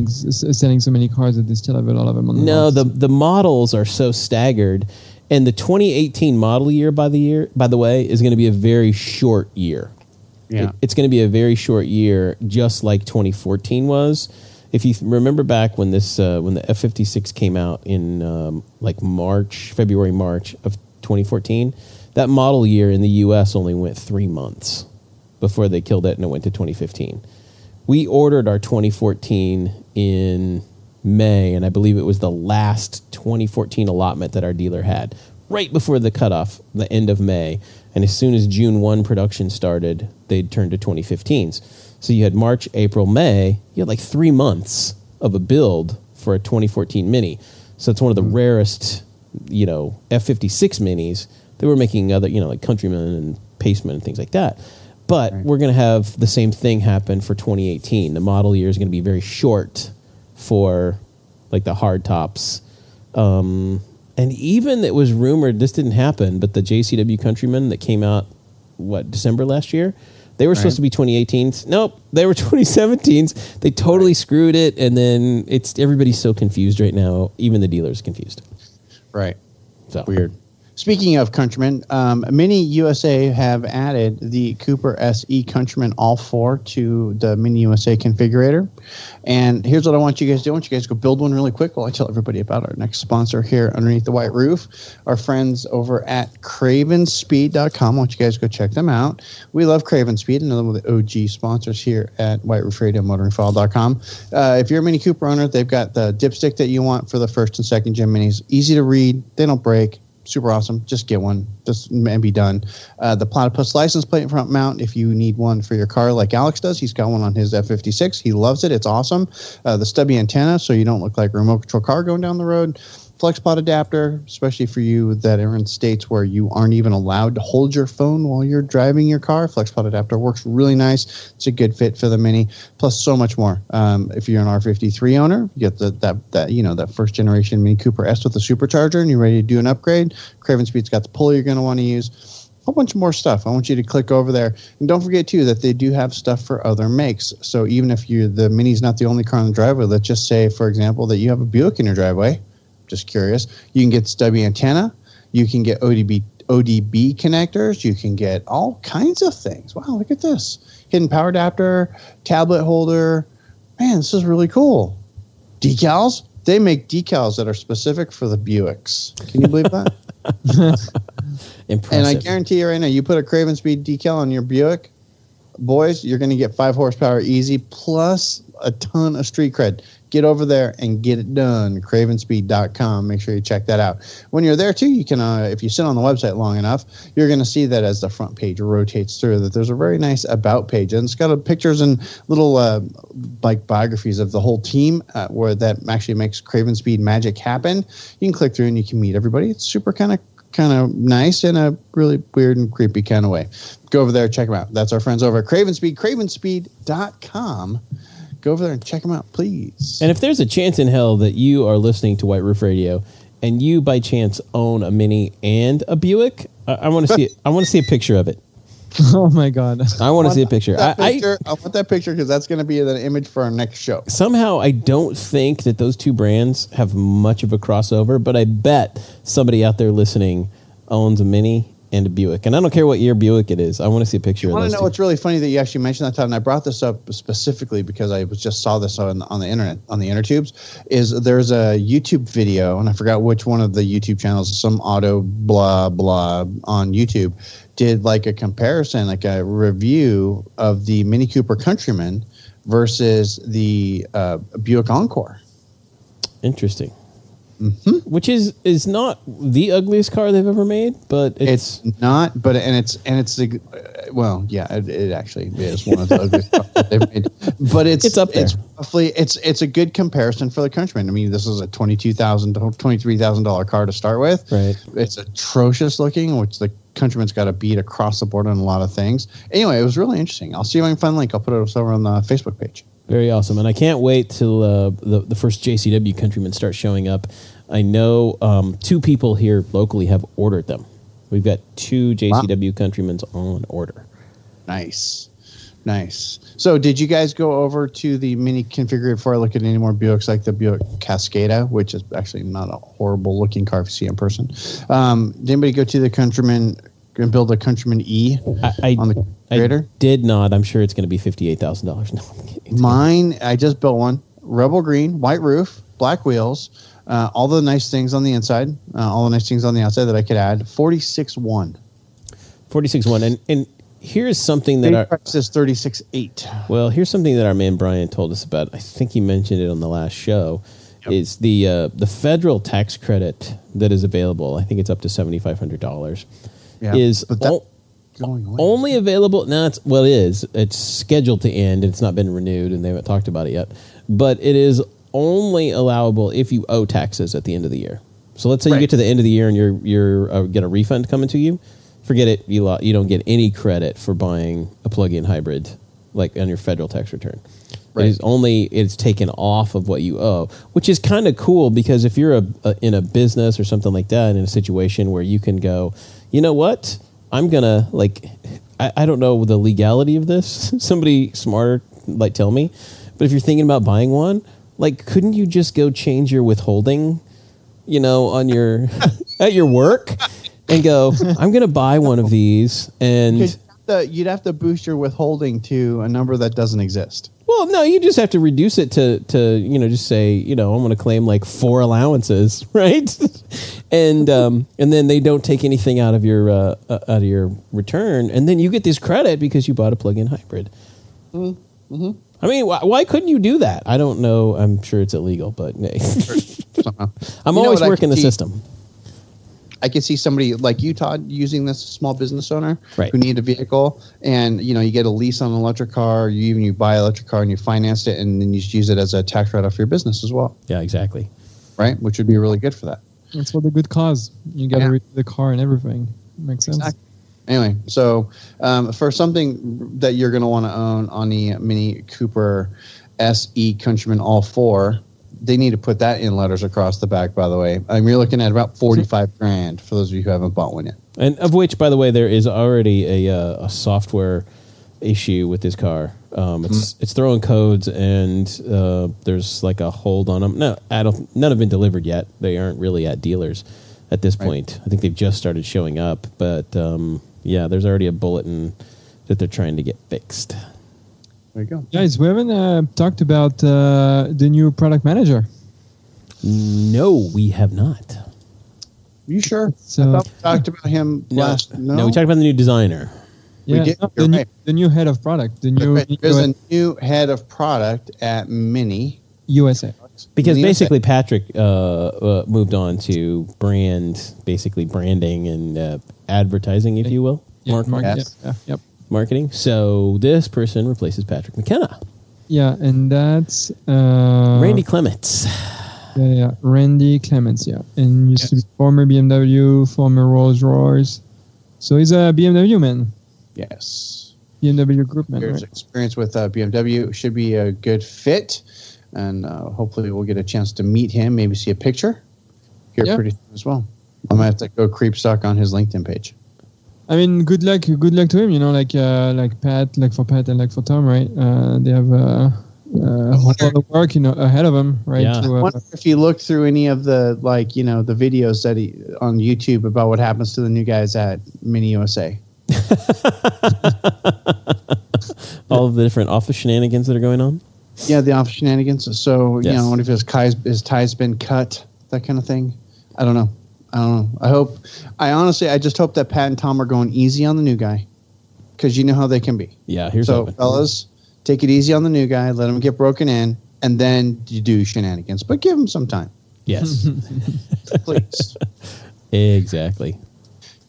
selling so many cars that they still have a lot of them on the No, lots. the models are so staggered. And the 2018 model year, by the way, is going to be a very short year. Yeah. It's going to be a very short year, just like 2014 was. If you remember back when the F56 came out in February, March of 2014, that model year in the U.S. only went 3 months before they killed it and it went to 2015. We ordered our 2014 in May, and I believe it was the last 2014 allotment that our dealer had, right before the cutoff, the end of May. And as soon as June 1 production started, they'd turn to 2015s. So you had March, April, May. You had like 3 months of a build for a 2014 Mini. So it's one of the rarest, F56 Minis. They were making other, like Countryman and Paceman and things like that. But we're going to have the same thing happen for 2018. The model year is going to be very short for like the hard tops. And even it was rumored, this didn't happen, but the JCW Countryman that came out, December last year? They were supposed to be 2018s. Nope, they were 2017s. They totally screwed it, and then everybody's so confused right now. Even the dealer's confused. Right. So weird. Speaking of Countryman, Mini USA have added the Cooper SE Countryman All 4 to the Mini USA configurator. And here's what I want you guys to do. I want you guys to go build one really quick while I tell everybody about our next sponsor here underneath the white roof, our friends over at cravenspeed.com. I want you guys to go check them out. We love Craven Speed, another one of the OG sponsors here at White Roof Radio, motoringfile.com. If you're a Mini Cooper owner, they've got the dipstick that you want for the first and second gen Minis. Easy to read. They don't break. Super awesome. Just get one. Just and be done. The platypus license plate front mount, if you need one for your car like Alex does. He's got one on his F56. He loves it. It's awesome. The stubby antenna so you don't look like a remote control car going down the road. FlexPod adapter, especially for you that are in states where you aren't even allowed to hold your phone while you're driving your car. FlexPod adapter works really nice. It's a good fit for the Mini, plus so much more. If you're an R53 owner, you get that first generation Mini Cooper S with the supercharger, and you're ready to do an upgrade. Craven Speed's got the pulley you're going to want to use. A whole bunch more stuff. I want you to click over there, and don't forget too that they do have stuff for other makes. So even if the Mini's not the only car in the driveway, let's just say, for example, that you have a Buick in your driveway. Just curious. You can get stubby antenna. You can get ODB connectors. You can get all kinds of things. Wow, look at this. Hidden power adapter, tablet holder. Man, this is really cool. Decals. They make decals that are specific for the Buicks. Can you believe that? impressive. And I guarantee you right now, you put a Craven Speed decal on your Buick, boys, you're going to get 5 horsepower easy plus a ton of street cred. Get over there and get it done. Cravenspeed.com. Make sure you check that out. When you're there, too, you can, if you sit on the website long enough, you're going to see that as the front page rotates through, that there's a very nice About page. And it's got pictures and little biographies of the whole team where that actually makes Craven Speed magic happen. You can click through and you can meet everybody. It's super kind of nice in a really weird and creepy kind of way. Go over there, check them out. That's our friends over at Craven Speed, cravenspeed.com. Go over there and check them out, please. And if there's a chance in hell that you are listening to White Roof Radio and you by chance own a Mini and a Buick, I want to see it. I want to see a picture of it. Oh my God! I want to see a picture. I want that picture because that's going to be the image for our next show. Somehow, I don't think that those two brands have much of a crossover, but I bet somebody out there listening owns a Mini and a Buick. And I don't care what year Buick it is. I want to see a picture of those. I want to know what's really funny that you actually mentioned that, Todd, and I brought this up specifically because I just saw this on the internet, on the inner tubes, is there's a YouTube video, and I forgot which one of the YouTube channels, some auto blah blah on YouTube, did like a comparison, like a review of the Mini Cooper Countryman versus the Buick Encore. Interesting. Mm-hmm. Which is not the ugliest car they've ever made, but it's not. But it's the well, yeah, it actually is one of the ugliest cars that they've made. But it's up there. It's roughly it's a good comparison for the Countryman. I mean, this is a $23,000 car to start with. Right. It's atrocious looking, which the Countryman's got a beat across the board on a lot of things. Anyway, it was really interesting. I'll see if I can find a link. I'll put it over on the Facebook page. Very awesome. And I can't wait till the first JCW Countrymen start showing up. I know 2 people here locally have ordered them. We've got 2 JCW Countrymens on order. Nice. So did you guys go over to the Mini configurator before I look at any more Buicks, like the Buick Cascada, which is actually not a horrible looking car if you see it in person? Did anybody go to the Countryman and build a Countryman E on the configurator? I did not. I'm sure it's going to be $58,000. No, mine, I just built one. Rebel green, white roof, black wheels, all the nice things on the inside, all the nice things on the outside that I could add. 46.1. 46.1. And here's something that price is 36.8. Well, here's something that our man Brian told us about. I think he mentioned it on the last show. Yep. Is the federal tax credit that is available? I think it's up to $7,500. Yeah, is only available now. It is. It's scheduled to end, and it's not been renewed, and they haven't talked about it yet. But it is only allowable if you owe taxes at the end of the year. So let's say you get to the end of the year and you're get a refund coming to you. Forget it. You don't get any credit for buying a plug-in hybrid, like on your federal tax return. Right. It's taken off of what you owe, which is kind of cool because if you're in a business or something like that, in a situation where you can go, you know what, I'm gonna I don't know the legality of this. Somebody smarter tell me. But if you're thinking about buying one, couldn't you just go change your withholding on your at your work, and go, I'm going to buy one of these, and you'd have to boost your withholding to a number that doesn't exist. Well, no, you just have to reduce it to just say, I'm going to claim like 4 allowances, right? and then they don't take anything out of your return, and then you get this credit because you bought a plug-in hybrid. Mm-hmm. I mean, why couldn't you do that? I don't know. I'm sure it's illegal, but I'm always working the system. I can see somebody like you, Todd, using this small business owner who need a vehicle, and you get a lease on an electric car, you buy an electric car and you financed it, and then you just use it as a tax write-off for your business as well. Yeah, exactly. Right, which would be really good for that. That's for the good cause. You got to read the car and everything. Makes sense. Exactly. Anyway, so for something that you're going to want to own on the Mini Cooper SE Countryman All 4. They need to put that in letters across the back, by the way. You're looking at about $45,000 for those of you who haven't bought one yet. And of which, by the way, there is already a software issue with this car. It's throwing codes, and there's like a hold on them. No, none have been delivered yet. They aren't really at dealers at this point. I think they've just started showing up. But there's already a bulletin that they're trying to get fixed. There you go. Guys, we haven't talked about the new product manager. No, we have not. You sure? So, I thought we talked about him last. No, we talked about the new designer. Yeah, the new head of product. There's a new head of product at Mini USA. Because basically Patrick moved on to branding and advertising, if you will. Marketing. So this person replaces Patrick McKenna. Yeah, and that's Randy Clements. Yeah, Randy Clements. Yeah, and used to be former BMW, former Rolls-Royce. So he's a BMW man. Yes. BMW group man. There's experience with BMW. Should be a good fit, and hopefully we'll get a chance to meet him. Maybe see a picture here pretty soon as well. I might have to go creep stock on his LinkedIn page. I mean, good luck to him. Like Pat, like for Pat and like for Tom, right? They have a whole lot of work, ahead of them, right? Yeah. I wonder if you look through any of the the videos that he on YouTube about what happens to the new guys at Mini USA. All of the different office shenanigans that are going on. Yeah, the office shenanigans. So I wonder if his tie's been cut, that kind of thing. I don't know. I just hope that Pat and Tom are going easy on the new guy, because you know how they can be. Yeah, here's so fellas, take it easy on the new guy. Let him get broken in, and then you do shenanigans. But give him some time. Yes, please. Exactly.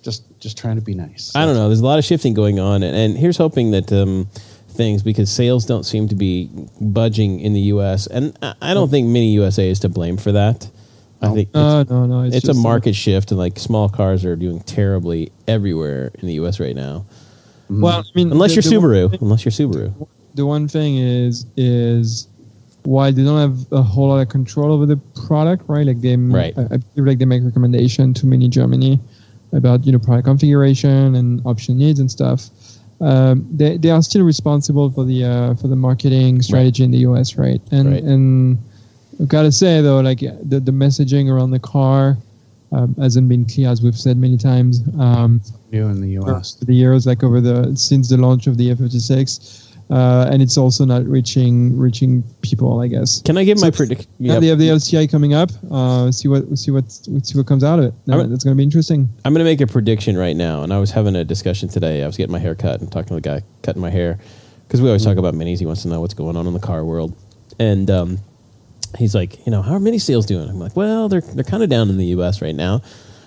Just trying to be nice. I don't know. There's a lot of shifting going on, and here's hoping that things, because sales don't seem to be budging in the U.S., and I don't think Mini USA is to blame for that. I think no. It's a market shift, and like small cars are doing terribly everywhere in the U.S. right now. Well, I mean, unless you're Subaru. The one thing is why they don't have a whole lot of control over the product, right? Like I feel like they make recommendation to Mini Germany about product configuration and option needs and stuff. They are still responsible for the marketing strategy in the U.S., right? And I've got to say, though, like the messaging around the car hasn't been clear, as we've said many times. New in the U.S. For the years, like since the launch of the F-36, and it's also not reaching people, I guess. They have the LCI coming up. See what comes out of it. That's going to be interesting. I'm going to make a prediction right now, and I was having a discussion today. I was getting my hair cut and talking to the guy cutting my hair, because we always talk about minis. He wants to know what's going on in the car world, and he's like, how are mini sales doing? I'm like, well, they're kind of down in the U.S. right now.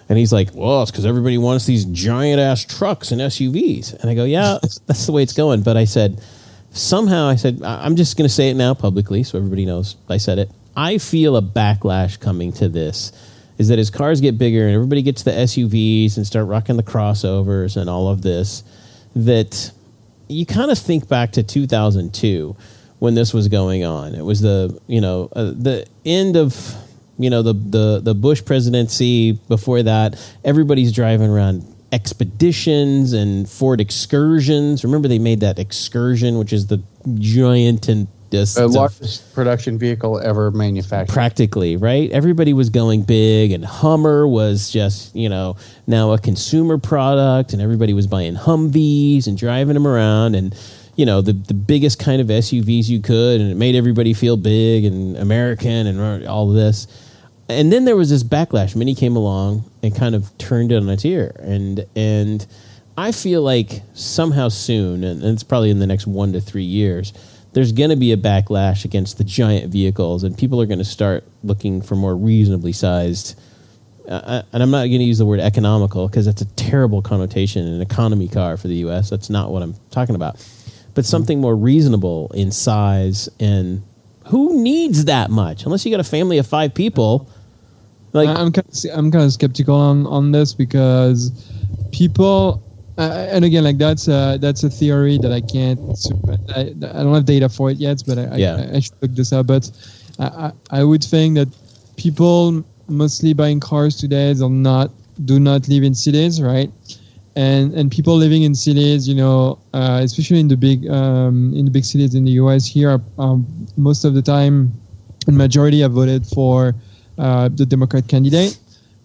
And he's like, well, it's because everybody wants these giant-ass trucks and SUVs. And I go, yeah, that's the way it's going. But I said, I'm just going to say it now publicly so everybody knows I said it. I feel a backlash coming to this, is that as cars get bigger and everybody gets the SUVs and start rocking the crossovers and all of this, that you kind of think back to 2002 when this was going on. It was the end of the Bush presidency. Before that, everybody's driving around Expeditions and Ford Excursions. Remember, they made that Excursion, which is the giant and Just the largest production vehicle ever manufactured. Practically, right? Everybody was going big, and Hummer was just, now a consumer product, and everybody was buying Humvees and driving them around, and, the biggest kind of SUVs you could, and it made everybody feel big and American and all of this. And then there was this backlash. Mini came along and kind of turned it on its ear. And I feel like somehow soon, and it's probably in the next 1 to 3 years, there's going to be a backlash against the giant vehicles, and people are going to start looking for more reasonably sized. And I'm not going to use the word economical because that's a terrible connotation in an economy car for the U.S. That's not what I'm talking about. But something more reasonable in size, and who needs that much? Unless you got a family of 5 people. Like I'm kind of skeptical on this because people, and again, like that's a theory that I can't. I don't have data for it yet, but I should look this up. But I would think that people mostly buying cars today do not live in cities, right? And people living in cities, especially in the big cities in the US here, most of the time, the majority have voted for the Democrat candidate.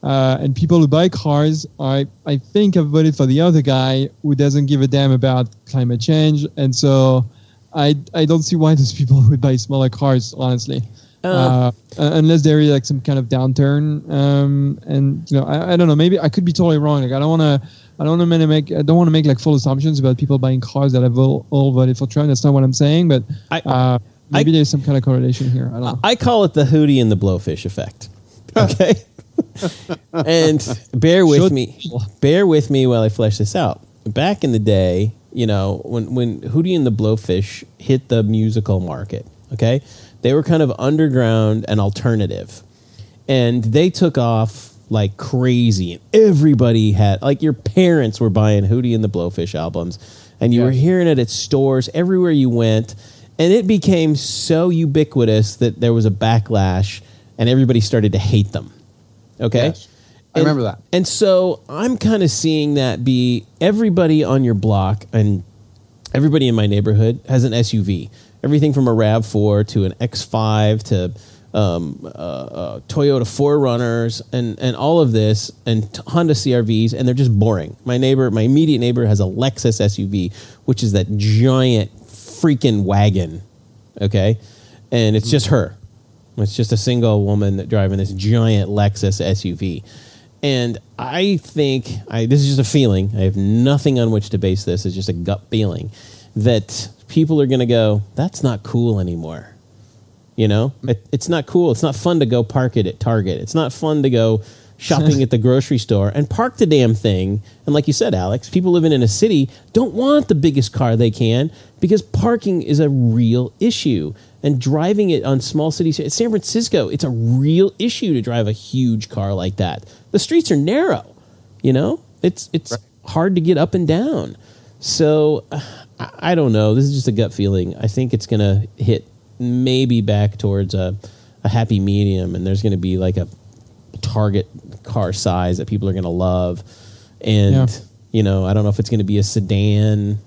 And people who buy cars, I think, have voted for the other guy who doesn't give a damn about climate change. And so I don't see why those people would buy smaller cars, honestly. Unless there is like some kind of downturn. And I don't know, maybe I could be totally wrong. Like I don't want to make like full assumptions about people buying cars that have all voted for Trump. That's not what I'm saying, but maybe there's some kind of correlation here. I don't know. I call it the Hootie and the Blowfish effect. Okay. And bear with me while I flesh this out. Back in the day, when Hootie and the Blowfish hit the musical market, okay, they were kind of underground and alternative, and they took off like crazy, and everybody had, like, your parents were buying Hootie and the Blowfish albums, and you were hearing it at stores everywhere you went, and it became so ubiquitous that there was a backlash, and everybody started to hate them. Okay? Yes. I remember that. And so I'm kind of seeing that be everybody on your block and everybody in my neighborhood has an SUV. Everything from a RAV4 to an X5 to Toyota 4Runners and all of this, and Honda CRVs, and they're just boring. My immediate neighbor has a Lexus SUV, which is that giant freaking wagon, okay? And it's just her. It's just a single woman driving this giant Lexus SUV. And I think, this is just a feeling, I have nothing on which to base this, it's just a gut feeling, that people are going to go, that's not cool anymore. It's not cool. It's not fun to go park it at Target. It's not fun to go shopping at the grocery store and park the damn thing. And like you said, Alex, people living in a city don't want the biggest car they can because parking is a real issue. And driving it on small cities, San Francisco, it's a real issue to drive a huge car like that. The streets are narrow, It's right. Hard to get up and down. So I don't know. This is just a gut feeling. I think it's going to hit maybe back towards a happy medium, and there's going to be like a target car size that people are going to love. And, I don't know if it's going to be a sedan,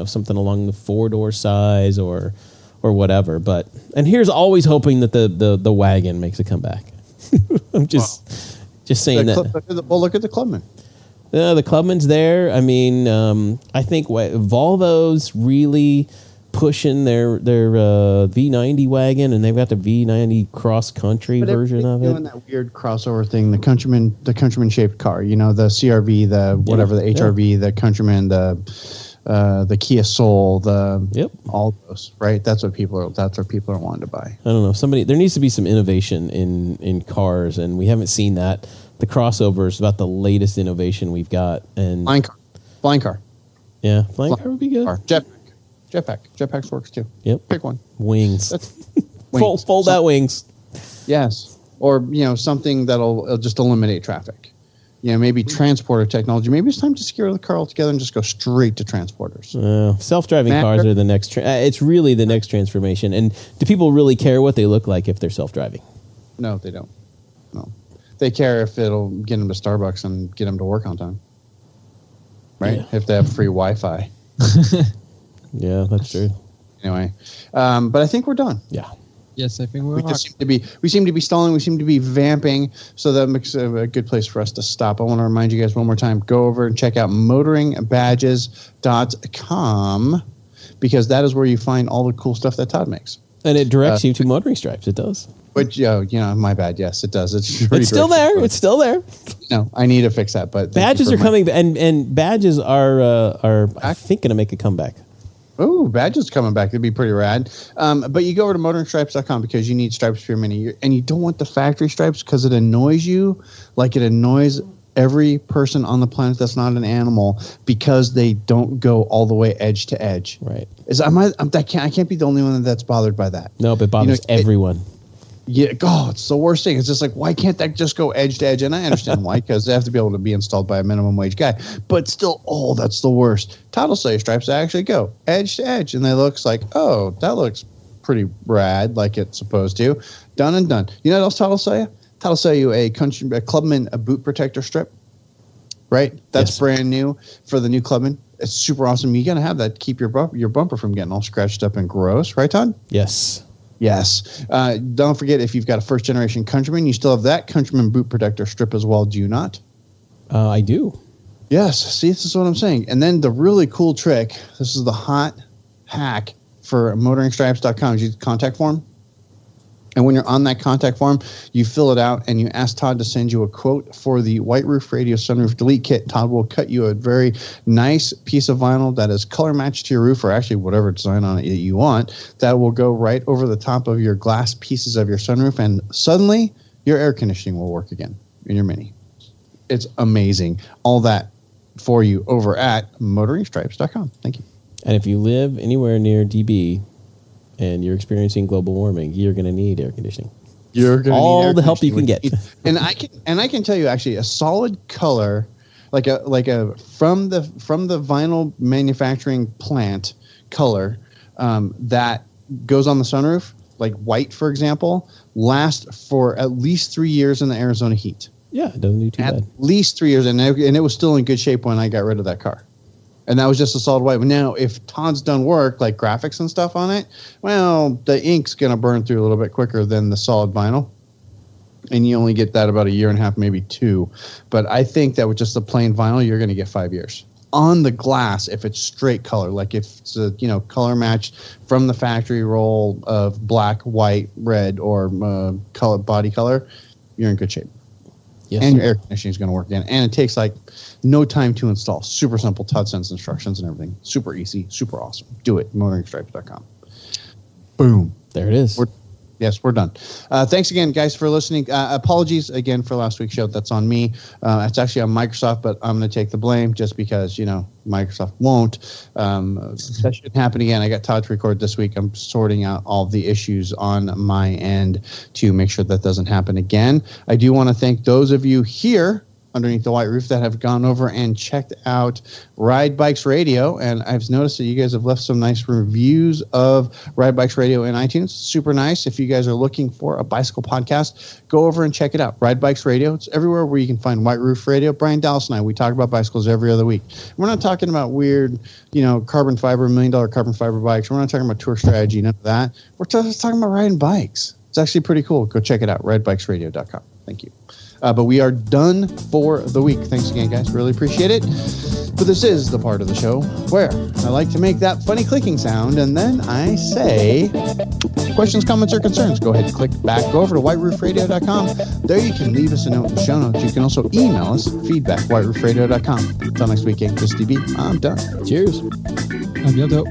something along the 4-door size or whatever. But, and here's always hoping that the wagon makes a comeback. I'm just saying that. Look at the Clubman. The Clubman's there. I mean, I think Volvo's really pushing their V90 wagon, and they've got the V90 cross country version of it. Doing that weird crossover thing, the Countryman shaped car. The CRV, the HRV, the Countryman, the Kia Soul, all those. Right. That's what people are wanting to buy. I don't know. There needs to be some innovation in cars, and we haven't seen that. The crossover is about the latest innovation we've got. And flying car. Yeah, flying car would be good. Jetpack. Jetpacks works too. Yep. Pick one. Wings. Wings. Fold out wings. Yes. Or, something that'll just eliminate traffic. Maybe transporter technology. Maybe it's time to secure the car altogether and just go straight to transporters. Self-driving cars are the next. It's really the next transformation. And do people really care what they look like if they're self-driving? No, they don't. No. They care if it'll get them to Starbucks and get them to work on time. Right? Yeah. If they have free Wi-Fi. Yeah, that's true. Anyway, but I think we're done. Yeah. Yes, I think We seem to be stalling. We seem to be vamping. So that makes a good place for us to stop. I want to remind you guys one more time. Go over and check out motoringbadges.com because that is where you find all the cool stuff that Todd makes. And it directs you to Motoring Stripes. It does. But my bad. Yes, it does. It's still there. It's still there. No, I need to fix that. But badges are coming, and badges are I think going to make a comeback. Oh, badges coming back. It'd be pretty rad. But you go over to motoringstripes.com because you need stripes for your Mini. And you don't want the factory stripes because it annoys you like it annoys every person on the planet that's not an animal because they don't go all the way edge to edge. Right. I can't be the only one that's bothered by that. No, but it bothers everyone. It's the worst thing. It's just like, why can't that just go edge to edge? And I understand why, because they have to be able to be installed by a minimum wage guy. But still, that's the worst. Todd will sell you stripes that actually go edge to edge, and they looks like, that looks pretty rad, like it's supposed to. Done and done. You know what else Todd will sell you? Todd will sell you a Clubman boot protector strip. Right? That's brand new for the new Clubman. It's super awesome. You got to have that to keep your bumper from getting all scratched up and gross. Right, Todd? Yes. Yes. Don't forget, if you've got a first-generation Countryman, you still have that Countryman boot protector strip as well, do you not? I do. Yes. See, this is what I'm saying. And then the really cool trick, this is the hot hack for motoringstripes.com, is you contact form. And when you're on that contact form, you fill it out and you ask Todd to send you a quote for the White Roof Radio Sunroof Delete Kit. Todd will cut you a very nice piece of vinyl that is color matched to your roof, or actually whatever design on it that you want, that will go right over the top of your glass pieces of your sunroof, and suddenly your air conditioning will work again in your Mini. It's amazing. All that for you over at motoringstripes.com. Thank you. And if you live anywhere near DB, and you're experiencing global warming, you're going to need air conditioning. You're going to all need the help you can get. And I can tell you actually a solid color, like a from the vinyl manufacturing plant color that goes on the sunroof, like white for example, lasts for at least 3 years in the Arizona heat. Yeah, it doesn't do too bad. At least 3 years, and it was still in good shape when I got rid of that car. And that was just a solid white. But now, if Todd's done work, like graphics and stuff on it, well, the ink's going to burn through a little bit quicker than the solid vinyl. And you only get that about 1.5 years, maybe 2. But I think that with just the plain vinyl, you're going to get 5 years. On the glass, if it's straight color, like if it's a, color matched from the factory roll of black, white, red, or body color, you're in good shape. Yes, and your air conditioning is going to work again. And it takes like no time to install. Super simple. Todd sends instructions and everything. Super easy. Super awesome. Do it. motoringstripes.com. Boom. There it is. We're done. Thanks again, guys, for listening. Apologies again for last week's show. That's on me. It's actually on Microsoft, but I'm going to take the blame just because, Microsoft won't. That shouldn't happen again. I got Todd to record this week. I'm sorting out all the issues on my end to make sure that doesn't happen again. I do want to thank those of you here underneath the white roof that have gone over and checked out Ride Bikes Radio. And I've noticed that you guys have left some nice reviews of Ride Bikes Radio in iTunes. Super nice. If you guys are looking for a bicycle podcast, go over and check it out. Ride Bikes Radio. It's everywhere where you can find White Roof Radio. Brian Dallas and I, we talk about bicycles every other week. We're not talking about weird, carbon fiber, $1 million carbon fiber bikes. We're not talking about tour strategy, none of that. We're just talking about riding bikes. It's actually pretty cool. Go check it out. RideBikesRadio.com. Thank you. But we are done for the week. Thanks again, guys. Really appreciate it. But this is the part of the show where I like to make that funny clicking sound, and then I say, questions, comments, or concerns, go ahead and click back. Go over to whiteroofradio.com. There you can leave us a note in the show notes. You can also email us, feedback@whiteroofradio.com. Until next week, Gang, this DB. I'm done. Cheers. À bientôt.